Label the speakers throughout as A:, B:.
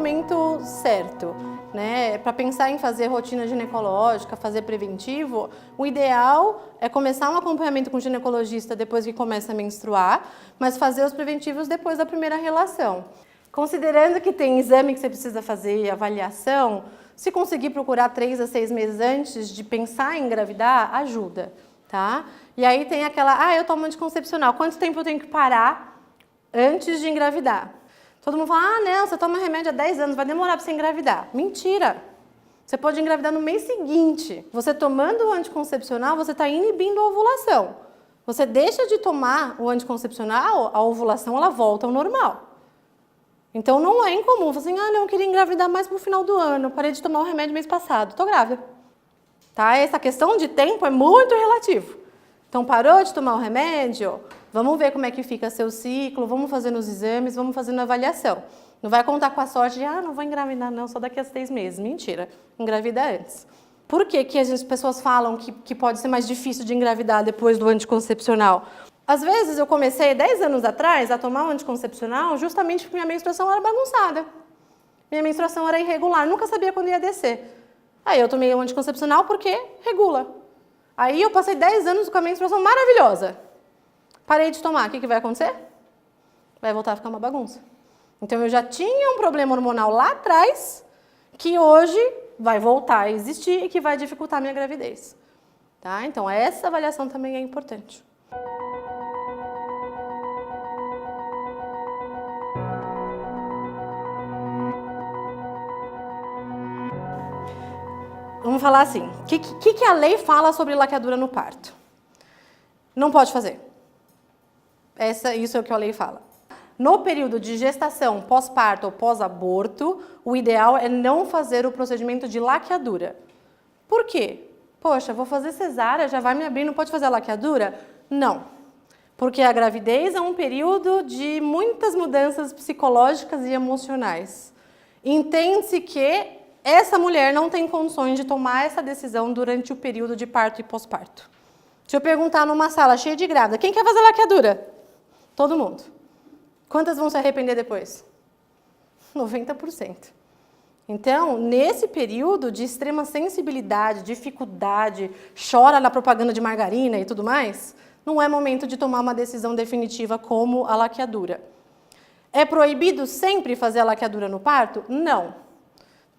A: momento certo, né? Para pensar em fazer rotina ginecológica, fazer preventivo, o ideal é começar um acompanhamento com o ginecologista depois que começa a menstruar, mas fazer os preventivos depois da primeira relação. Considerando que tem exame que você precisa fazer, avaliação, se conseguir procurar 3 a 6 meses antes de pensar em engravidar, ajuda, tá? E aí tem aquela, eu tomo anticoncepcional, quanto tempo eu tenho que parar antes de engravidar? Todo mundo fala, não, você toma remédio há 10 anos, vai demorar para você engravidar. Mentira! Você pode engravidar no mês seguinte. Você tomando o anticoncepcional, você está inibindo a ovulação. Você deixa de tomar o anticoncepcional, a ovulação ela volta ao normal. Então não é incomum, você assim, não, eu queria engravidar mais pro final do ano, parei de tomar o remédio mês passado, tô grávida. Tá? Essa questão de tempo é muito relativo. Então parou de tomar o remédio, vamos ver como é que fica seu ciclo, vamos fazendo os exames, vamos fazendo a avaliação. Não vai contar com a sorte de, não vou engravidar não, só daqui a 6 meses. Mentira, engravida antes. Por que que as pessoas falam que pode ser mais difícil de engravidar depois do anticoncepcional? Às vezes eu comecei 10 anos atrás a tomar o anticoncepcional justamente porque minha menstruação era bagunçada. Minha menstruação era irregular, nunca sabia quando ia descer. Aí eu tomei o anticoncepcional porque regula. Aí eu passei 10 anos com a menstruação maravilhosa. Parei de tomar, o que vai acontecer? Vai voltar a ficar uma bagunça. Então eu já tinha um problema hormonal lá atrás que hoje vai voltar a existir e que vai dificultar a minha gravidez. Tá? Então essa avaliação também é importante. Vamos falar assim, o que a lei fala sobre laqueadura no parto? Não pode fazer. Isso é o que a lei fala. No período de gestação, pós-parto ou pós-aborto, o ideal é não fazer o procedimento de laqueadura. Por quê? Poxa, vou fazer cesárea, já vai me abrir, não pode fazer a laqueadura? Não. Porque a gravidez é um período de muitas mudanças psicológicas e emocionais. Entende-se que essa mulher não tem condições de tomar essa decisão durante o período de parto e pós-parto. Se eu perguntar numa sala cheia de grávida, quem quer fazer laqueadura? Todo mundo. Quantas vão se arrepender depois? 90%. Então, nesse período de extrema sensibilidade, dificuldade, chora na propaganda de margarina e tudo mais, não é momento de tomar uma decisão definitiva como a laqueadura. É proibido sempre fazer a laqueadura no parto? Não.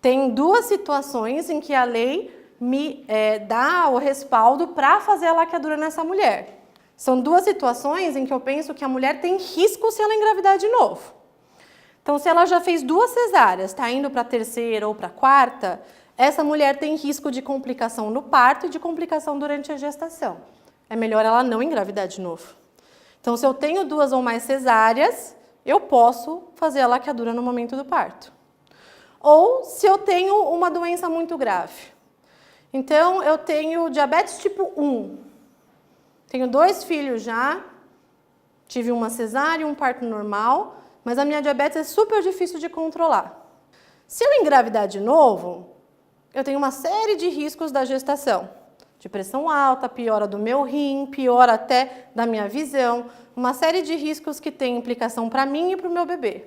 A: Tem 2 situações em que a lei me dá o respaldo para fazer a laqueadura nessa mulher. São 2 situações em que eu penso que a mulher tem risco se ela engravidar de novo. Então, se ela já fez 2 cesáreas, está indo para a 3ª ou para a 4ª, essa mulher tem risco de complicação no parto e de complicação durante a gestação. É melhor ela não engravidar de novo. Então, se eu tenho 2 ou mais cesáreas, eu posso fazer a laqueadura no momento do parto. Ou se eu tenho uma doença muito grave. Então, eu tenho diabetes tipo 1. Tenho 2 filhos já, tive uma cesárea e um parto normal, mas a minha diabetes é super difícil de controlar. Se eu engravidar de novo, eu tenho uma série de riscos da gestação. De pressão alta, piora do meu rim, piora até da minha visão, uma série de riscos que tem implicação para mim e para o meu bebê.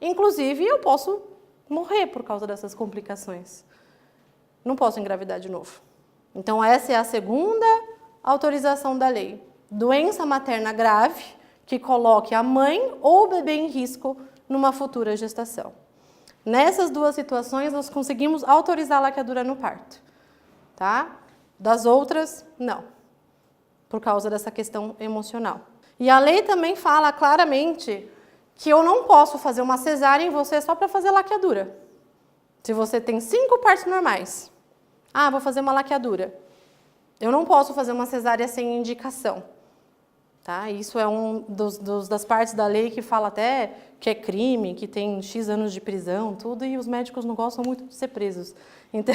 A: Inclusive, eu posso morrer por causa dessas complicações. Não posso engravidar de novo. Então, essa é a segunda autorização da lei. Doença materna grave que coloque a mãe ou o bebê em risco numa futura gestação. Nessas 2 situações, nós conseguimos autorizar a laqueadura no parto. Tá? Das outras, não. Por causa dessa questão emocional. E a lei também fala claramente que eu não posso fazer uma cesárea em você só para fazer laqueadura. Se você tem 5 partos normais, vou fazer uma laqueadura. Eu não posso fazer uma cesárea sem indicação. Tá? Isso é das partes da lei que fala até que é crime, que tem X anos de prisão, tudo, e os médicos não gostam muito de ser presos. Então,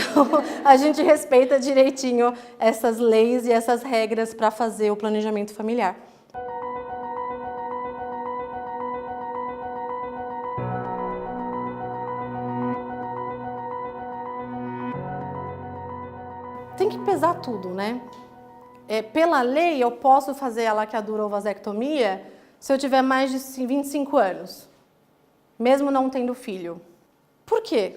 A: a gente respeita direitinho essas leis e essas regras para fazer o planejamento familiar. Tem que pesar tudo, né? Pela lei, eu posso fazer a laqueadura ou vasectomia se eu tiver mais de 25 anos, mesmo não tendo filho. Por quê?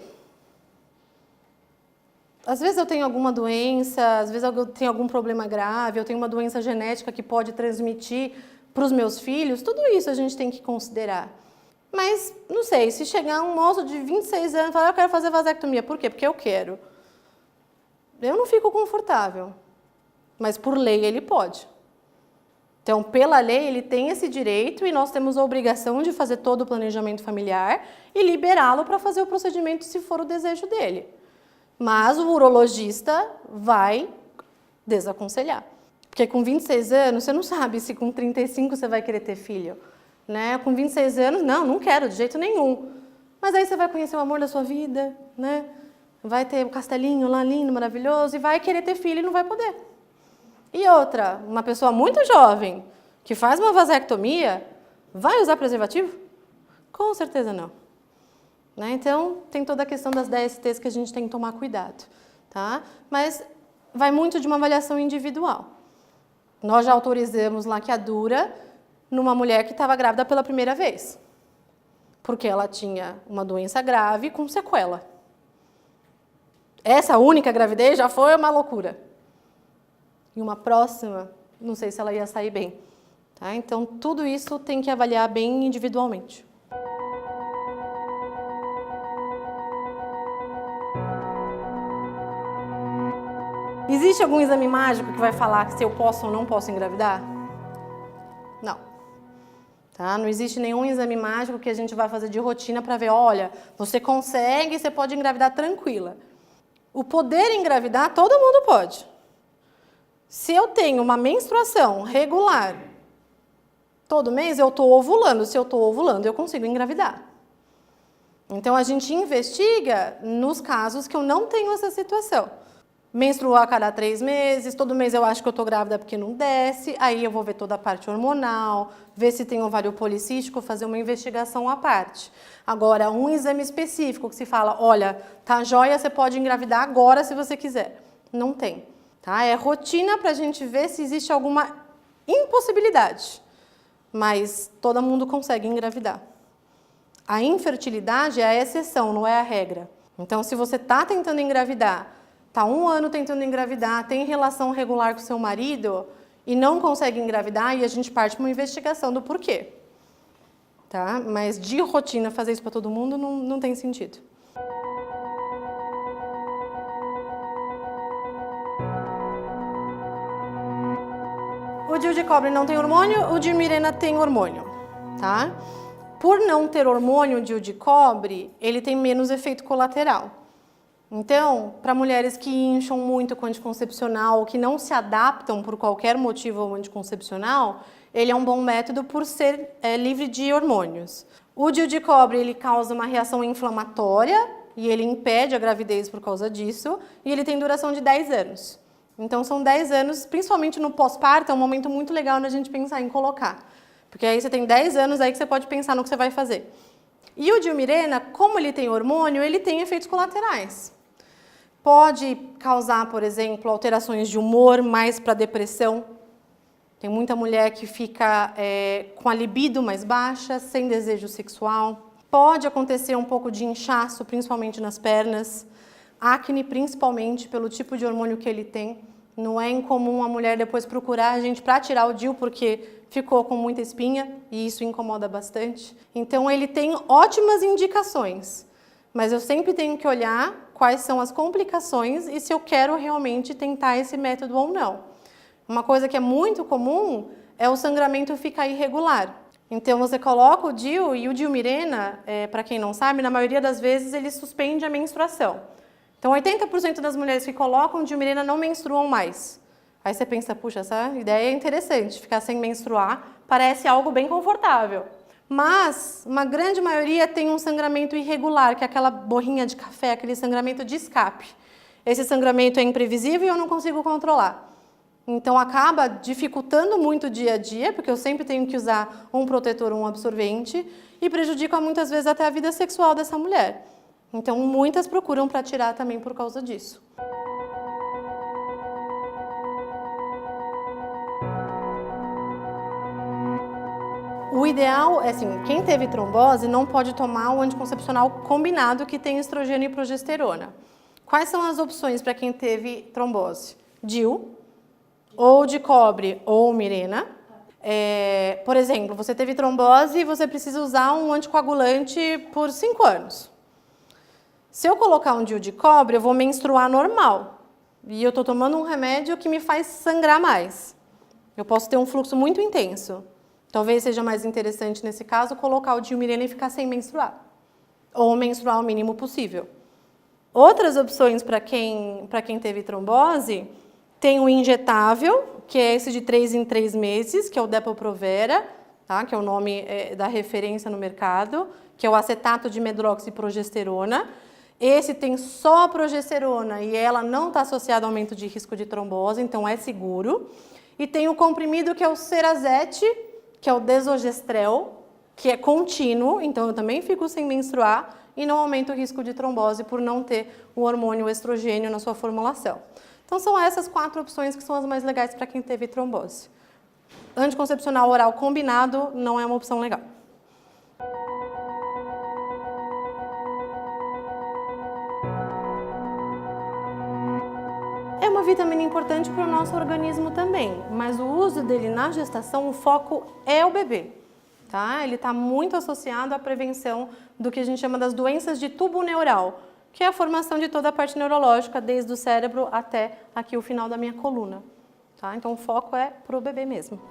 A: Às vezes eu tenho alguma doença, às vezes eu tenho algum problema grave, eu tenho uma doença genética que pode transmitir para os meus filhos, tudo isso a gente tem que considerar. Mas, não sei, se chegar um moço de 26 anos e falar, eu quero fazer vasectomia, por quê? Porque eu quero. Eu não fico confortável, mas por lei ele pode. Então, pela lei, ele tem esse direito e nós temos a obrigação de fazer todo o planejamento familiar e liberá-lo para fazer o procedimento se for o desejo dele. Mas o urologista vai desaconselhar. Porque com 26 anos, você não sabe se com 35 você vai querer ter filho. Né? Com 26 anos, não quero de jeito nenhum. Mas aí você vai conhecer o amor da sua vida, né? Vai ter um castelinho lá lindo, maravilhoso, e vai querer ter filho e não vai poder. E outra, uma pessoa muito jovem que faz uma vasectomia, vai usar preservativo? Com certeza não. Né? Então, tem toda a questão das DSTs que a gente tem que tomar cuidado. Tá? Mas vai muito de uma avaliação individual. Nós já autorizamos laqueadura numa mulher que estava grávida pela primeira vez. Porque ela tinha uma doença grave com sequela. Essa única gravidez já foi uma loucura. E uma próxima, não sei se ela ia sair bem. Tá? Então, tudo isso tem que avaliar bem individualmente. Existe algum exame mágico que vai falar se eu posso ou não posso engravidar? Não. Tá? Não existe nenhum exame mágico que a gente vai fazer de rotina para ver, olha, você consegue, você pode engravidar tranquila. O poder engravidar, todo mundo pode. Se eu tenho uma menstruação regular, todo mês eu estou ovulando. Se eu estou ovulando, eu consigo engravidar. Então, a gente investiga nos casos que eu não tenho essa situação. Menstruar a cada 3 meses, todo mês eu acho que eu estou grávida porque não desce, aí eu vou ver toda a parte hormonal, ver se tem ovário policístico, fazer uma investigação à parte. Agora, um exame específico que se fala, olha, tá joia, você pode engravidar agora se você quiser. Não tem. Tá? É rotina para a gente ver se existe alguma impossibilidade, mas todo mundo consegue engravidar. A infertilidade é a exceção, não é a regra. Então, se você está tentando engravidar, está 1 ano tentando engravidar, tem relação regular com seu marido e não consegue engravidar, e a gente parte para uma investigação do porquê. Tá? Mas de rotina fazer isso para todo mundo não tem sentido. O DIU de cobre não tem hormônio, o DIU Mirena tem hormônio, tá? Por não ter hormônio, o DIU de cobre, ele tem menos efeito colateral. Então, para mulheres que incham muito com anticoncepcional, que não se adaptam por qualquer motivo ao anticoncepcional, ele é um bom método por ser livre de hormônios. O DIU de cobre, ele causa uma reação inflamatória e ele impede a gravidez por causa disso, e ele tem duração de 10 anos. Então, são 10 anos, principalmente no pós-parto, é um momento muito legal na gente pensar em colocar. Porque aí você tem 10 anos aí que você pode pensar no que você vai fazer. E o DIU Mirena, como ele tem hormônio, ele tem efeitos colaterais. Pode causar, por exemplo, alterações de humor, mais para depressão. Tem muita mulher que fica com a libido mais baixa, sem desejo sexual. Pode acontecer um pouco de inchaço, principalmente nas pernas. Acne, principalmente, pelo tipo de hormônio que ele tem. Não é incomum a mulher depois procurar a gente para tirar o DIU, porque ficou com muita espinha e isso incomoda bastante. Então, ele tem ótimas indicações, mas eu sempre tenho que olhar quais são as complicações e se eu quero realmente tentar esse método ou não. Uma coisa que é muito comum é o sangramento ficar irregular. Então, você coloca o DIU e o DIU Mirena, para quem não sabe, na maioria das vezes ele suspende a menstruação. Então, 80% das mulheres que colocam DIU Mirena não menstruam mais. Aí você pensa, puxa, essa ideia é interessante, ficar sem menstruar parece algo bem confortável. Mas, uma grande maioria tem um sangramento irregular, que é aquela borrinha de café, aquele sangramento de escape. Esse sangramento é imprevisível e eu não consigo controlar. Então, acaba dificultando muito o dia a dia, porque eu sempre tenho que usar um protetor ou um absorvente, e prejudica muitas vezes até a vida sexual dessa mulher. Então, muitas procuram para tirar também por causa disso. O ideal é assim, quem teve trombose não pode tomar o anticoncepcional combinado que tem estrogênio e progesterona. Quais são as opções para quem teve trombose? DIU, ou de cobre ou Mirena. Por exemplo, você teve trombose e você precisa usar um anticoagulante por 5 anos. Se eu colocar um DIU de cobre, eu vou menstruar normal. E eu estou tomando um remédio que me faz sangrar mais. Eu posso ter um fluxo muito intenso. Talvez seja mais interessante, nesse caso, colocar o DIU Mirena e ficar sem menstruar. Ou menstruar o mínimo possível. Outras opções para quem teve trombose, tem o injetável, que é esse de 3 em 3 meses, que é o Depo-Provera, tá? Que é o nome da referência no mercado, que é o acetato de medroxiprogesterona. Esse tem só a progesterona e ela não está associada ao aumento de risco de trombose, então é seguro. E tem o comprimido que é o Cerazette, que é o Desogestrel, que é contínuo, então eu também fico sem menstruar e não aumenta o risco de trombose por não ter o hormônio estrogênio na sua formulação. Então são essas 4 opções que são as mais legais para quem teve trombose. Anticoncepcional oral combinado não é uma opção legal. É uma vitamina importante para o nosso organismo também, mas o uso dele na gestação, o foco é o bebê. Tá? Ele está muito associado à prevenção do que a gente chama das doenças de tubo neural, que é a formação de toda a parte neurológica, desde o cérebro até aqui o final da minha coluna. Tá? Então o foco é para o bebê mesmo.